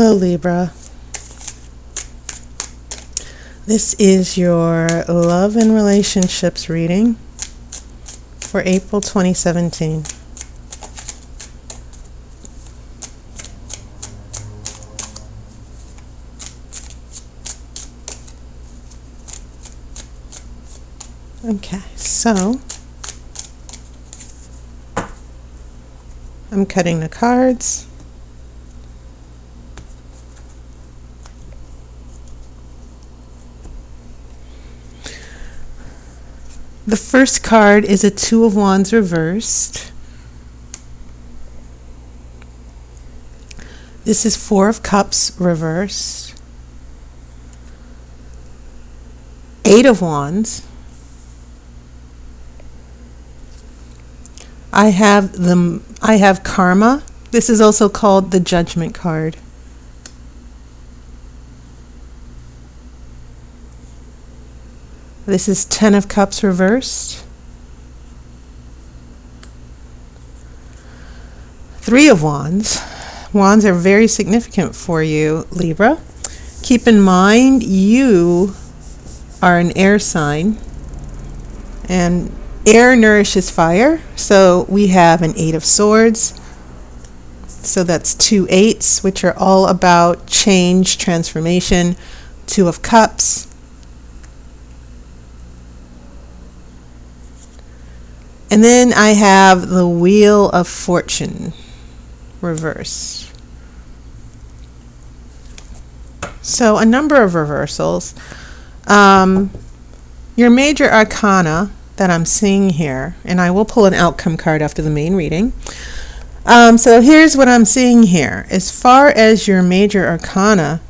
Hello, Libra. This is your love and relationships reading for April 2017. Okay, so I'm cutting the cards. The first card is a Two of Wands reversed. This is Four of Cups reversed. Eight of Wands. I have Karma. This is also called the Judgment card. This is Ten of Cups reversed. Three of Wands. Wands are very significant for you, Libra. Keep in mind you are an air sign, and air nourishes fire. So we have an Eight of Swords. So that's two eights, which are all about change, transformation. Two of Cups. And then I have the Wheel of Fortune reversed. So a number of reversals. Your major arcana that I'm seeing here, and I will pull an outcome card after the main reading. So here's what I'm seeing here. As far as your major arcana,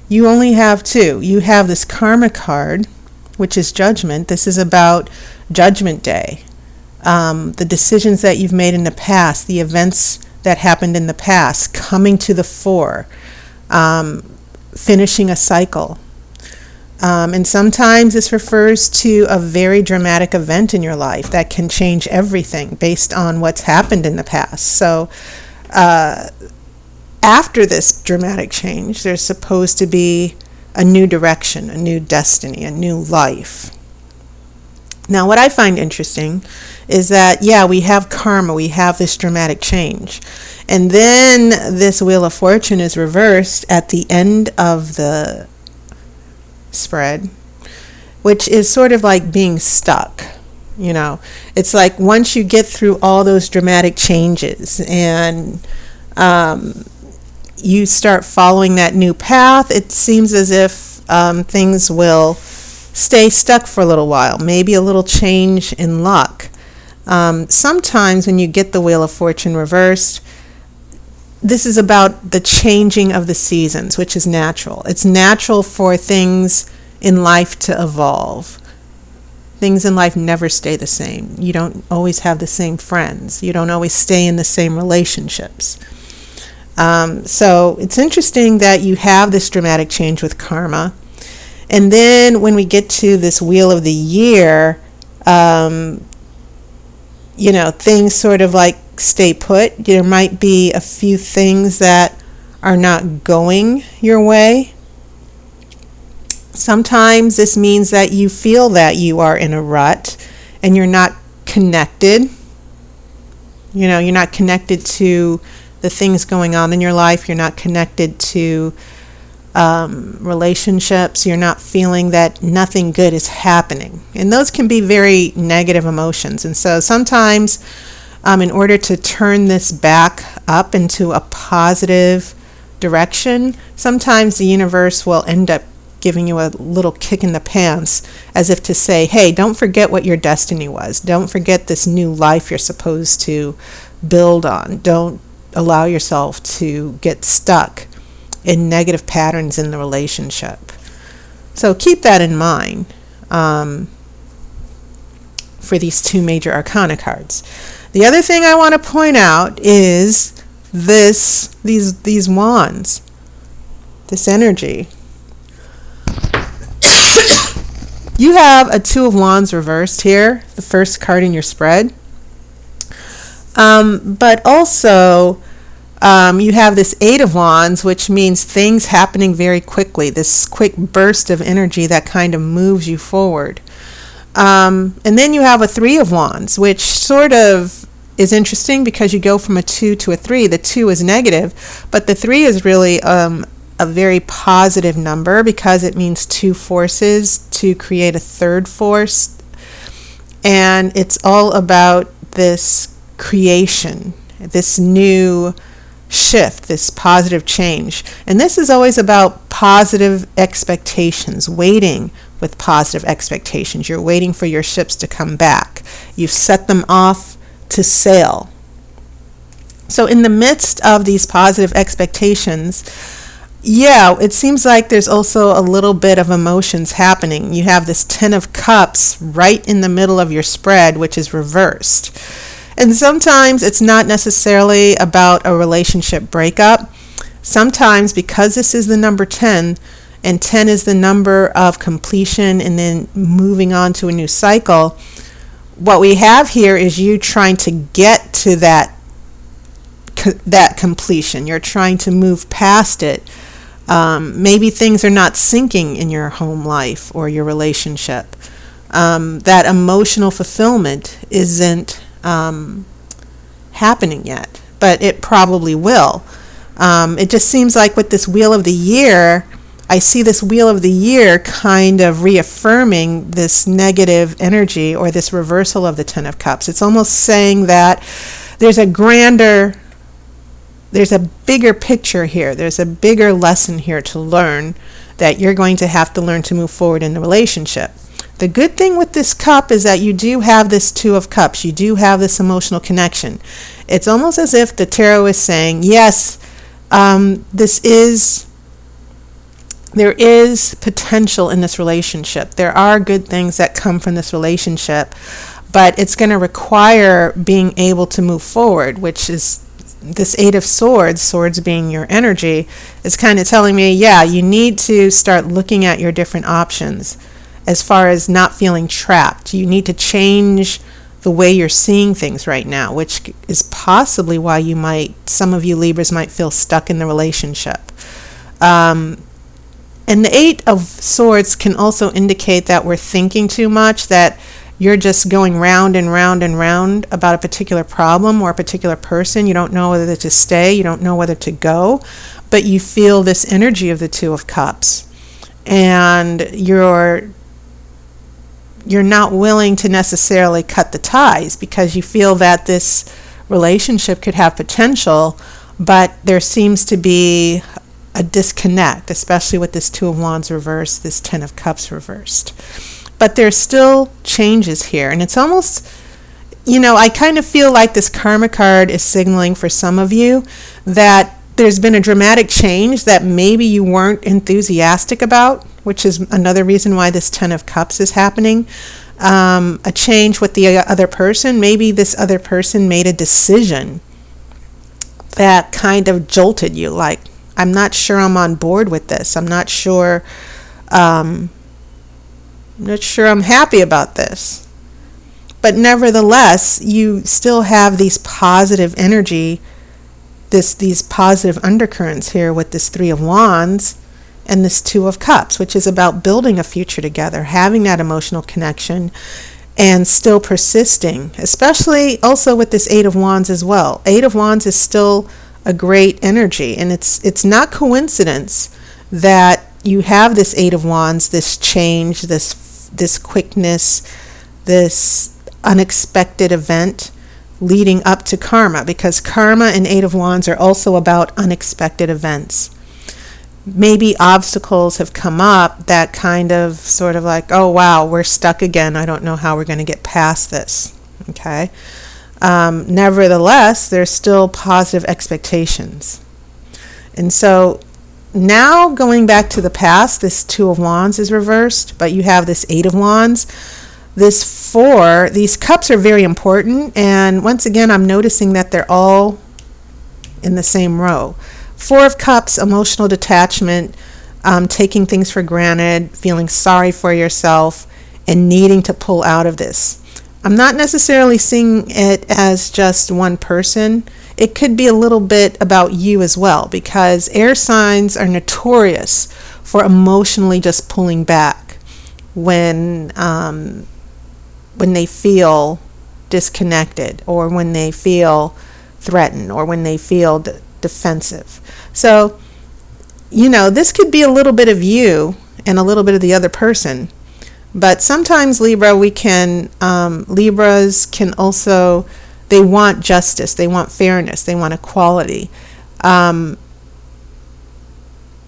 you only have two. You have this Karma card, which is Judgment. This is about Judgment Day. The decisions that you've made in the past, the events that happened in the past, coming to the fore, finishing a cycle. And sometimes this refers to a very dramatic event in your life that can change everything based on what's happened in the past. So after this dramatic change, there's supposed to be a new direction, a new destiny, a new life. Now, what I find interesting is that, we have karma, we have this dramatic change. And then this Wheel of Fortune is reversed at the end of the spread, which is sort of like being stuck. It's like once you get through all those dramatic changes and you start following that new path, it seems as if things will stay stuck for a little while, maybe a little change in luck. Sometimes when you get the Wheel of Fortune reversed, this is about the changing of the seasons, which is natural. It's natural for things in life to evolve. Things in life never stay the same. You don't always have the same friends. You don't always stay in the same relationships. So it's interesting that you have this dramatic change with karma. And then when we get to this Wheel of the Year, things sort of like stay put. There might be a few things that are not going your way. Sometimes this means that you feel that you are in a rut and you're not connected. You're not connected to the things going on in your life. You're not connected to relationships. You're not feeling that nothing good is happening. And those can be very negative emotions. And so sometimes in order to turn this back up into a positive direction, sometimes the universe will end up giving you a little kick in the pants, as if to say, hey, don't forget what your destiny was. Don't forget this new life you're supposed to build on. Don't allow yourself to get stuck in negative patterns in the relationship. So keep that in mind for these two major arcana cards. The other thing I want to point out is these wands, this energy. You have a Two of Wands reversed here, the first card in your spread. But also You have this Eight of Wands, which means things happening very quickly, this quick burst of energy that kind of moves you forward. And then you have a Three of Wands, which sort of is interesting because you go from a 2 to a 3. The 2 is negative, but the 3 is really a very positive number because it means two forces to create a third force. And it's all about this creation, this new shift, this positive change. And this is always about positive expectations, waiting with positive expectations. You're waiting for your ships to come back. You've set them off to sail. So in the midst of these positive expectations, it seems like there's also a little bit of emotions happening. You have this Ten of Cups right in the middle of your spread, which is reversed. And sometimes it's not necessarily about a relationship breakup. Sometimes, because this is the number 10, and 10 is the number of completion and then moving on to a new cycle, what we have here is you trying to get to that completion. You're trying to move past it. Maybe things are not syncing in your home life or your relationship. That emotional fulfillment isn't happening yet, but it probably will. It just seems like with this Wheel of the Year, I see this Wheel of the Year kind of reaffirming this negative energy or this reversal of the Ten of Cups. It's almost saying that there's a bigger picture here. There's a bigger lesson here to learn that you're going to have to learn to move forward in the relationship. The good thing with this cup is that you do have this Two of Cups. You do have this emotional connection. It's almost as if the tarot is saying, yes, there is potential in this relationship. There are good things that come from this relationship, but it's going to require being able to move forward, which is this Eight of Swords, swords being your energy, is kind of telling me, you need to start looking at your different options as far as not feeling trapped. You need to change the way you're seeing things right now, which is possibly why some of you Libras might feel stuck in the relationship. And the Eight of Swords can also indicate that we're thinking too much, that you're just going round and round and round about a particular problem or a particular person. You don't know whether to stay, you don't know whether to go, but you feel this energy of the Two of Cups. And you're not willing to necessarily cut the ties because you feel that this relationship could have potential, but there seems to be a disconnect, especially with this Two of Wands reversed, this Ten of Cups reversed. But there's still changes here, and it's almost, I kind of feel like this Karma card is signaling for some of you that there's been a dramatic change that maybe you weren't enthusiastic about, which is another reason why this Ten of Cups is happening. A change with the other person. Maybe this other person made a decision that kind of jolted you, like, I'm not sure I'm on board with this. I'm not sure I'm happy about this. But nevertheless, you still have these positive energy, these positive undercurrents here with this Three of Wands and this Two of Cups, which is about building a future together, having that emotional connection, and still persisting, especially also with this Eight of Wands as well. Eight of Wands is still a great energy, and it's not coincidence that you have this Eight of Wands, this change, this quickness, this unexpected event leading up to karma, because karma and Eight of Wands are also about unexpected events. Maybe obstacles have come up that kind of sort of like, oh wow, we're stuck again. I don't know how we're going to get past this. Okay. Nevertheless, there's still positive expectations. And so now going back to the past, this Two of Wands is reversed, but you have this Eight of Wands. These cups are very important. And once again, I'm noticing that they're all in the same row. Four of Cups, emotional detachment, taking things for granted, feeling sorry for yourself, and needing to pull out of this. I'm not necessarily seeing it as just one person. It could be a little bit about you as well, because air signs are notorious for emotionally just pulling back when they feel disconnected, or when they feel threatened, or when they feel defensive. So, this could be a little bit of you and a little bit of the other person. But sometimes Libras can also, they want justice, they want fairness, they want equality.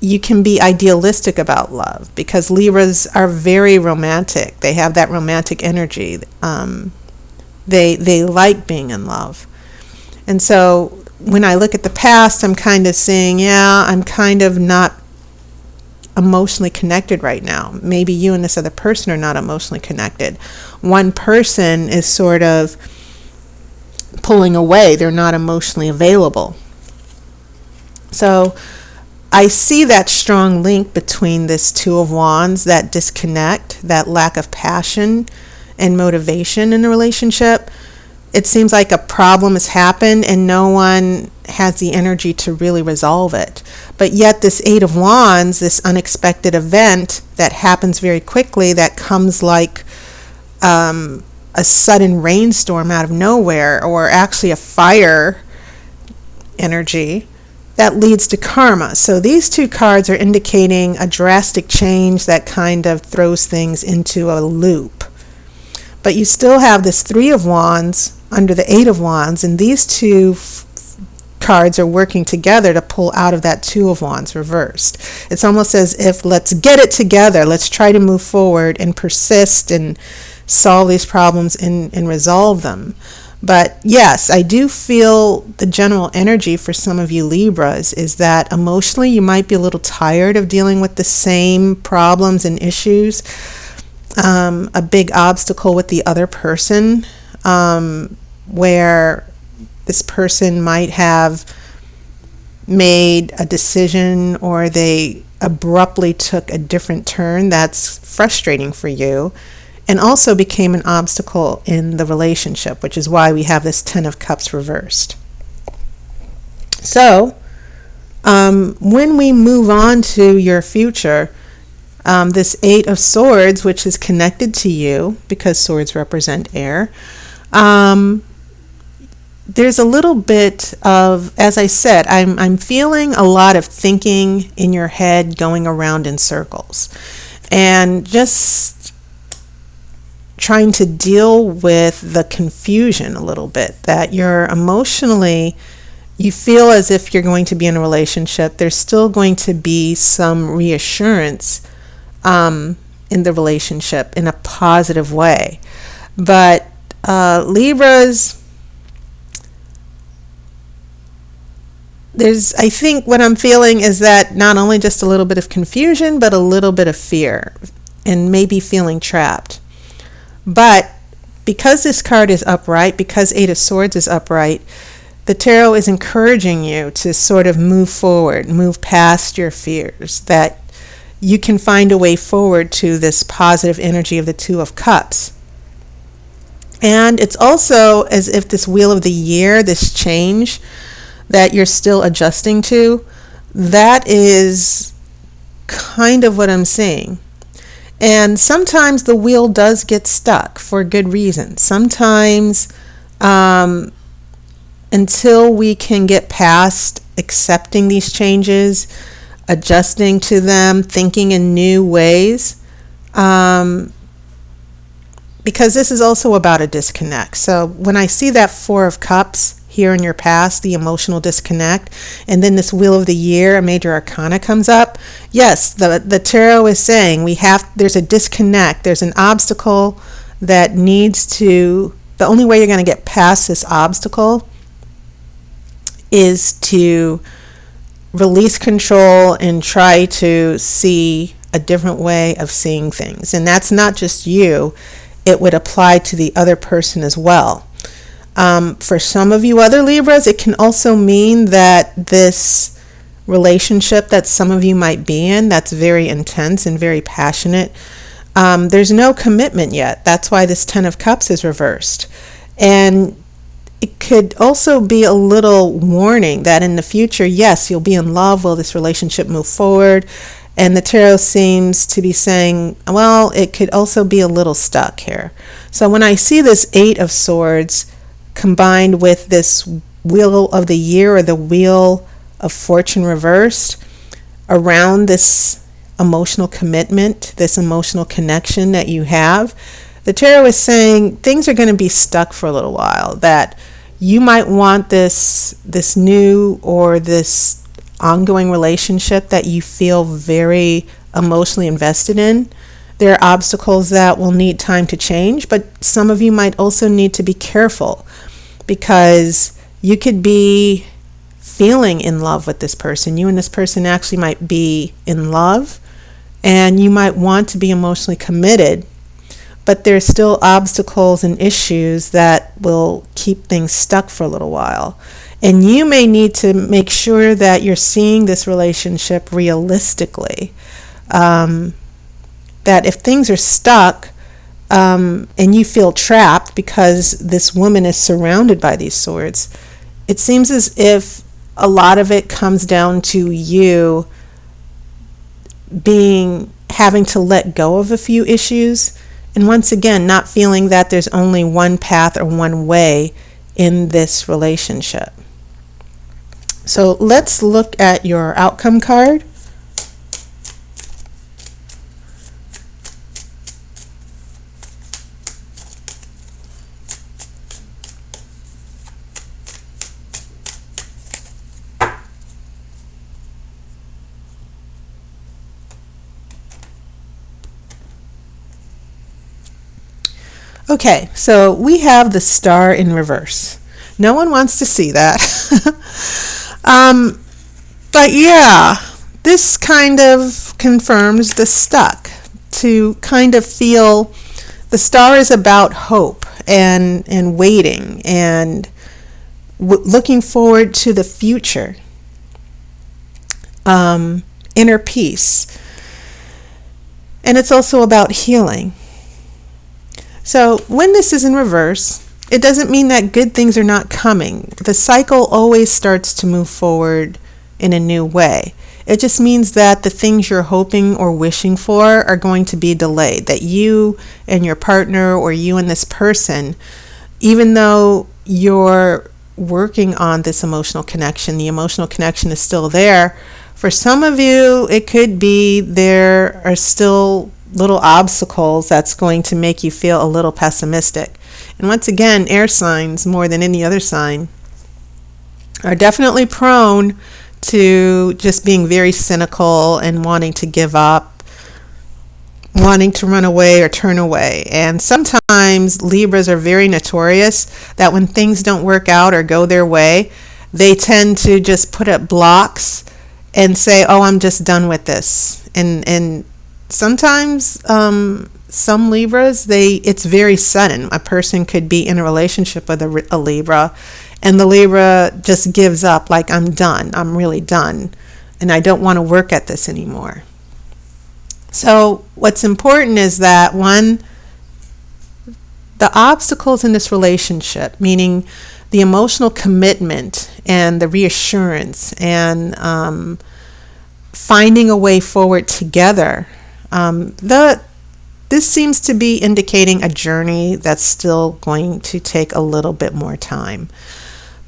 You can be idealistic about love, because Libras are very romantic. They have that romantic energy. They like being in love. And so when I look at the past, I'm kind of saying, I'm kind of not emotionally connected right now. Maybe you and this other person are not emotionally connected. One person is sort of pulling away. They're not emotionally available. So I see that strong link between this Two of Wands, that disconnect, that lack of passion and motivation in the relationship. It seems like a problem has happened and no one has the energy to really resolve it. But yet this Eight of Wands, this unexpected event that happens very quickly, that comes like a sudden rainstorm out of nowhere, or actually a fire energy, that leads to karma. So these two cards are indicating a drastic change that kind of throws things into a loop. But you still have this Three of Wands under the Eight of Wands, and these two cards are working together to pull out of that Two of Wands reversed. It's almost as if, let's get it together, let's try to move forward and persist and solve these problems and resolve them. But yes, I do feel the general energy for some of you Libras is that emotionally you might be a little tired of dealing with the same problems and issues. A big obstacle with the other person, where this person might have made a decision, or they abruptly took a different turn that's frustrating for you, and also became an obstacle in the relationship, which is why we have this Ten of Cups reversed. So when we move on to your future, this Eight of Swords, which is connected to you because swords represent air, there's a little bit of, as I said, I'm feeling a lot of thinking in your head going around in circles, and just trying to deal with the confusion a little bit, that you're emotionally, you feel as if you're going to be in a relationship. There's still going to be some reassurance in the relationship in a positive way. But Libras, I think what I'm feeling is that not only just a little bit of confusion, but a little bit of fear and maybe feeling trapped. But because this card is upright, because Eight of Swords is upright, the tarot is encouraging you to sort of move forward, move past your fears, that you can find a way forward to this positive energy of the Two of Cups. And it's also as if this Wheel of the Year, this change that you're still adjusting to, that is kind of what I'm seeing. And sometimes the wheel does get stuck for good reason. Sometimes until we can get past accepting these changes, adjusting to them, thinking in new ways, because this is also about a disconnect. So when I see that Four of Cups here in your past, the emotional disconnect, and then this Wheel of the Year, a major arcana comes up, yes, the tarot is saying there's a disconnect, there's an obstacle that needs to, the only way you're going to get past this obstacle is to release control and try to see a different way of seeing things. And that's not just you, it would apply to the other person as well. For some of you other Libras, it can also mean that this relationship that some of you might be in, that's very intense and very passionate, There's no commitment yet. That's why this Ten of Cups is reversed. And it could also be a little warning that in the future, yes, you'll be in love. Will this relationship move forward? And the tarot seems to be saying, well, it could also be a little stuck here. So when I see this Eight of Swords combined with this Wheel of the Year or the Wheel of Fortune reversed around this emotional commitment, this emotional connection that you have, the tarot is saying things are going to be stuck for a little while, that you might want this new or this ongoing relationship that you feel very emotionally invested in. There are obstacles that will need time to change, but some of you might also need to be careful because you could be feeling in love with this person. You and this person actually might be in love, and you might want to be emotionally committed, but there's still obstacles and issues that will keep things stuck for a little while. And you may need to make sure that you're seeing this relationship realistically. That if things are stuck and you feel trapped because this woman is surrounded by these swords, it seems as if a lot of it comes down to you having to let go of a few issues, and once again not feeling that there's only one path or one way in this relationship. So let's look at your outcome card. Okay, so we have the Star in reverse. No one wants to see that. But yeah, this kind of confirms the stuck. To kind of feel the Star is about hope and waiting and looking forward to the future. Inner peace. And it's also about healing. So when this is in reverse, it doesn't mean that good things are not coming. The cycle always starts to move forward in a new way. It just means that the things you're hoping or wishing for are going to be delayed. That you and your partner or you and this person, even though you're working on this emotional connection, the emotional connection is still there. For some of you, it could be there are still little obstacles that's going to make you feel a little pessimistic. And once again, air signs, more than any other sign, are definitely prone to just being very cynical and wanting to give up, wanting to run away or turn away. And sometimes Libras are very notorious that when things don't work out or go their way, they tend to just put up blocks and say, oh, I'm just done with this. And sometimes some Libras, it's very sudden. A person could be in a relationship with a Libra, and the Libra just gives up, like, I'm done. I'm really done, and I don't want to work at this anymore. So what's important is that, one, the obstacles in this relationship, meaning the emotional commitment and the reassurance and finding a way forward together, this seems to be indicating a journey that's still going to take a little bit more time.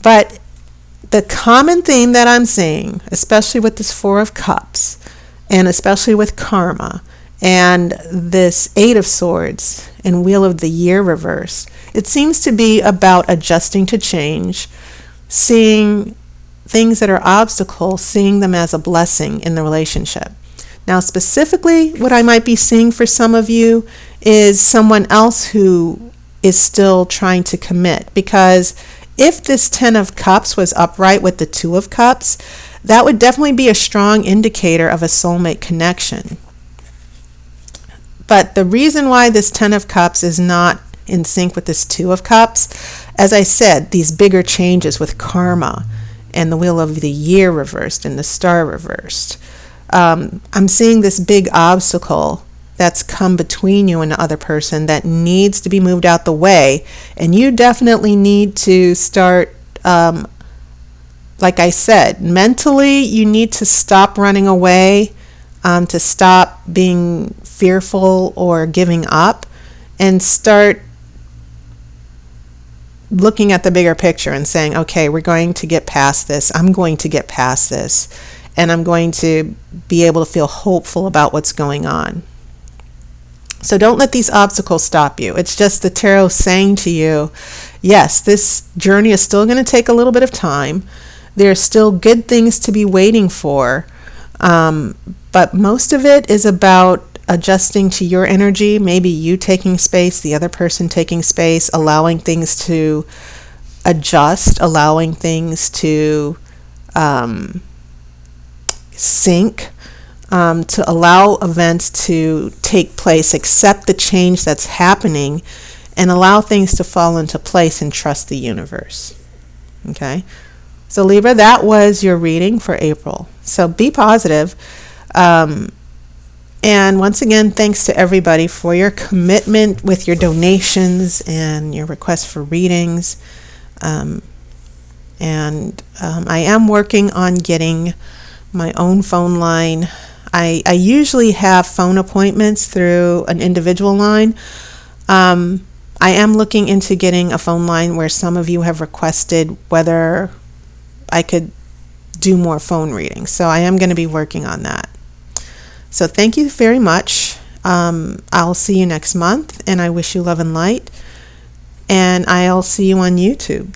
But the common theme that I'm seeing, especially with this Four of Cups, and especially with karma, and this Eight of Swords, and Wheel of the Year reversed, it seems to be about adjusting to change, seeing things that are obstacles, seeing them as a blessing in the relationship. Now, specifically, what I might be seeing for some of you is someone else who is still trying to commit. Because if this Ten of Cups was upright with the Two of Cups, that would definitely be a strong indicator of a soulmate connection. But the reason why this Ten of Cups is not in sync with this Two of Cups, as I said, these bigger changes with karma and the Wheel of the Year reversed and the Star reversed. I'm seeing this big obstacle that's come between you and the other person that needs to be moved out the way. And you definitely need to start, like I said, mentally, you need to stop running away, to stop being fearful or giving up, and start looking at the bigger picture and saying, okay, we're going to get past this. I'm going to get past this. And I'm going to be able to feel hopeful about what's going on. So don't let these obstacles stop you. It's just the tarot saying to you, yes, this journey is still going to take a little bit of time. There's still good things to be waiting for. But most of it is about adjusting to your energy, maybe you taking space, the other person taking space, allowing things to adjust, allowing things to sink, to allow events to take place, accept the change that's happening, and allow things to fall into place and trust the universe. Okay? So Libra, that was your reading for April. So be positive. And once again, thanks to everybody for your commitment with your donations and your requests for readings. I am working on getting my own phone line. I usually have phone appointments through an individual line. I am looking into getting a phone line where some of you have requested whether I could do more phone readings. So I am going to be working on that. So thank you very much. I'll see you next month, and I wish you love and light. And I'll see you on YouTube.